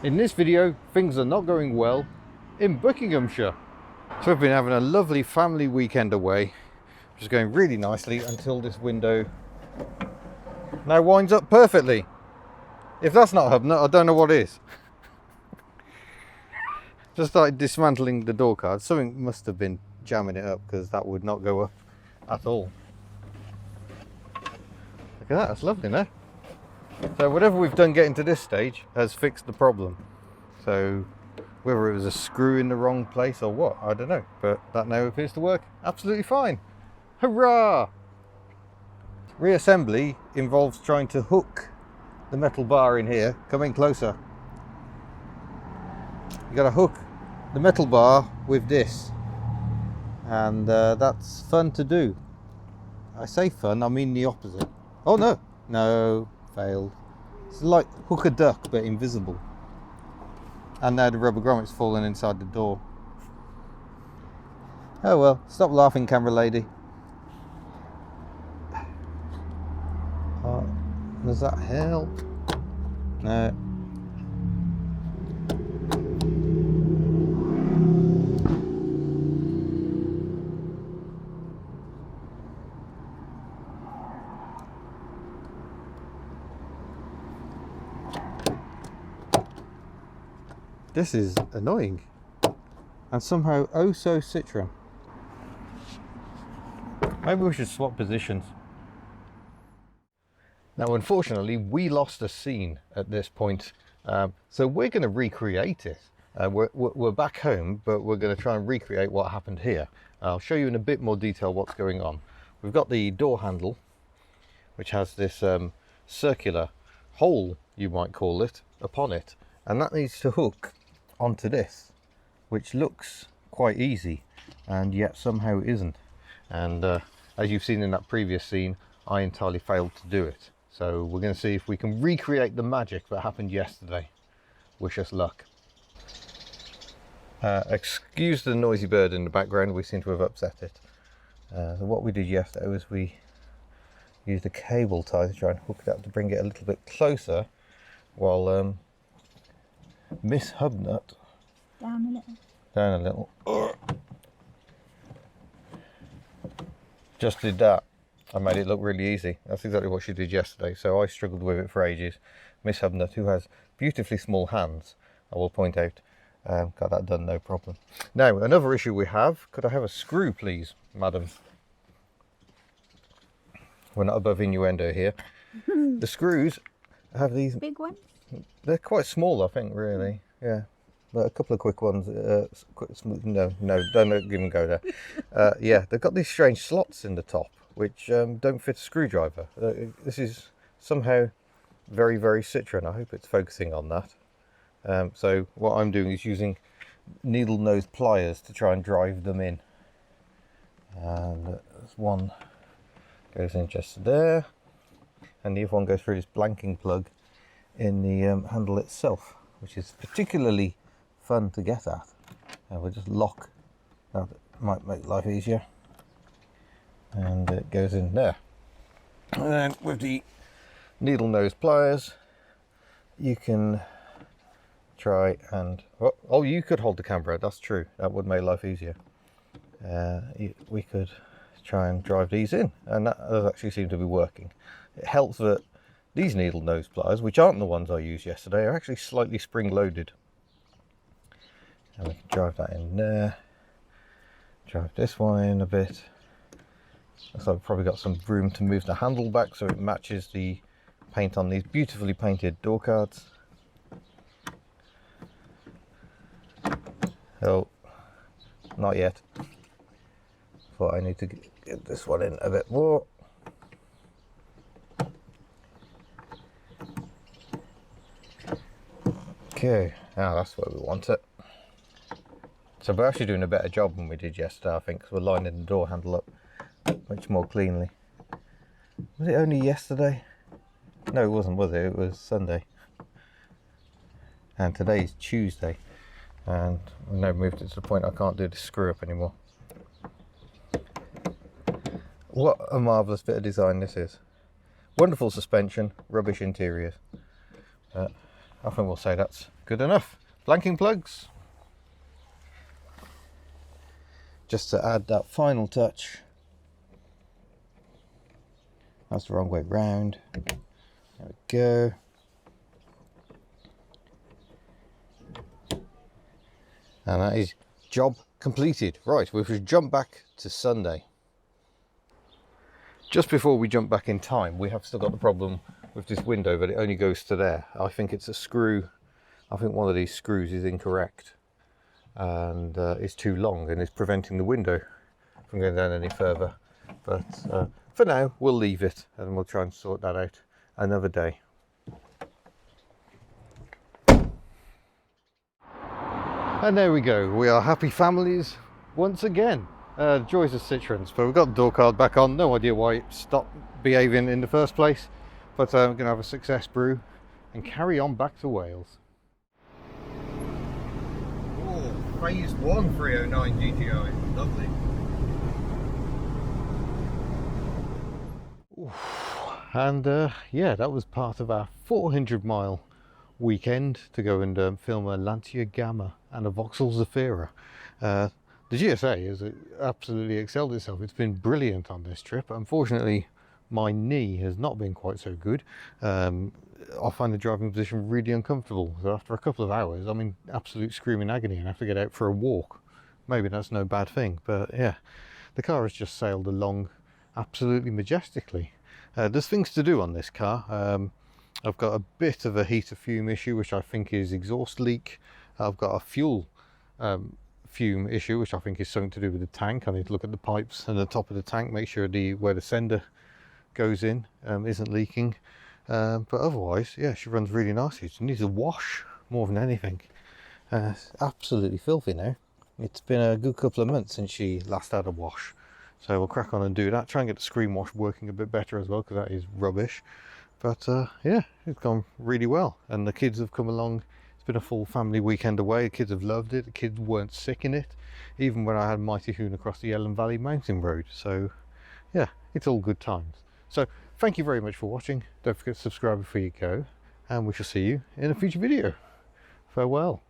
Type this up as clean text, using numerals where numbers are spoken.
In this video, things are not going well in Buckinghamshire. So we've been having a lovely family weekend away, which is going really nicely until this window now winds up perfectly. If that's not HubNut, I don't know what is. Just started dismantling the door card. Something must have been jamming it up because that would not go up at all. Look at that, that's lovely, no? So whatever we've done getting to this stage has fixed the problem. So whether it was a screw in the wrong place or what, I don't know. But that now appears to work absolutely fine. Hurrah! Reassembly involves trying to hook the metal bar in here. Come in closer. You got to hook the metal bar with this. And that's fun to do. I say fun, I mean the opposite. Oh no! No. Failed. It's like hook a duck but invisible. And now the rubber grommet's fallen inside the door. Oh well, stop laughing, camera lady. Does that help? No. This is annoying and somehow oh so Citroen. Maybe we should swap positions. Now unfortunately we lost a scene at this point, so we're going to recreate it. We're back home, but we're going to try and recreate what happened here. I'll show you in a bit more detail what's going on. We've got the door handle, which has this circular hole, you might call it, upon it, and that needs to hook onto this, which looks quite easy and yet somehow isn't. And as you've seen in that previous scene, I entirely failed to do it. So we're going to see if we can recreate the magic that happened yesterday. Wish us luck. Excuse the noisy bird in the background, we seem to have upset it. So what we did yesterday was we used a cable tie to try and hook it up to bring it a little bit closer, while Miss HubNut down a little just did that. I made it look really easy. That's exactly what she did yesterday, so I struggled with it for ages. Miss HubNut, who has beautifully small hands, I will point out, got that done no problem. Now another issue we have, could I have a screw please, madam? We're not above innuendo here. The screws have these big ones. They're quite small, I think, really. Yeah, but a couple of quick ones. No, don't even go there. Yeah, they've got these strange slots in the top, which don't fit a screwdriver. This is somehow very, very Citroen. I hope it's focusing on that. So what I'm doing is using needle nose pliers to try and drive them in. And there's one goes in just there, and the other one goes through this blanking plug in the handle itself, which is particularly fun to get at. And we'll just lock, that might make life easier, and it goes in there. And then with the needle nose pliers you can try and oh, you could hold the camera, that's true, that would make life easier. We could try and drive these in, and that does actually seem to be working. It helps that these needle nose pliers, which aren't the ones I used yesterday, are actually slightly spring loaded. And we can drive that in there. Drive this one in a bit. So I've probably got some room to move the handle back so it matches the paint on these beautifully painted door cards. Oh, not yet. Thought I need to get this one in a bit more. Okay, now that's where we want it. So we're actually doing a better job than we did yesterday, I think, because we're lining the door handle up much more cleanly. Was it only yesterday? No, it wasn't, was it? It was Sunday. And today's Tuesday. And I've now moved it to the point I can't do the screw up anymore. What a marvellous bit of design this is. Wonderful suspension, rubbish interiors. I think we'll say that's good enough. Blanking plugs. Just to add that final touch. That's the wrong way round. There we go. And that is job completed. Right, we should jump back to Sunday. Just before we jump back in time, we have still got the problem with this window, but it only goes to there. I think it's a screw. I think one of these screws is incorrect and it's too long and it's preventing the window from going down any further. But for now, we'll leave it and we'll try and sort that out another day. And there we go. We are happy families once again. Joys of Citroens. But we've got the door card back on. No idea why it stopped behaving in the first place. But we're going to have a success brew and carry on back to Wales. Oh, phase 1 309 GTI. Lovely. And yeah, that was part of our 400-mile weekend to go and film a Lancia Gamma and a Vauxhall Zafira. The GSA has absolutely excelled itself. It's been brilliant on this trip. Unfortunately, my knee has not been quite so good. I find the driving position really uncomfortable. So after a couple of hours, I'm in absolute screaming agony and have to get out for a walk. Maybe that's no bad thing, but yeah, the car has just sailed along absolutely majestically. There's things to do on this car. I've got a bit of a heater fume issue, which I think is exhaust leak. I've got a fuel fume issue, which I think is something to do with the tank. I need to look at the pipes and the top of the tank, make sure where the sender goes in isn't leaking. But otherwise, yeah, she runs really nicely. She needs a wash more than anything. It's absolutely filthy now. It's been a good couple of months since she last had a wash. So we'll crack on and do that. Try and get the screen wash working a bit better as well, because that is rubbish. But yeah, it's gone really well. And the kids have come along. It's been a full family weekend away. The kids have loved it. The kids weren't sick in it, even when I had Mighty Hoon across the Ellen Valley Mountain Road. So yeah, it's all good times. So thank you very much for watching. Don't forget to subscribe before you go, and we shall see you in a future video. Farewell.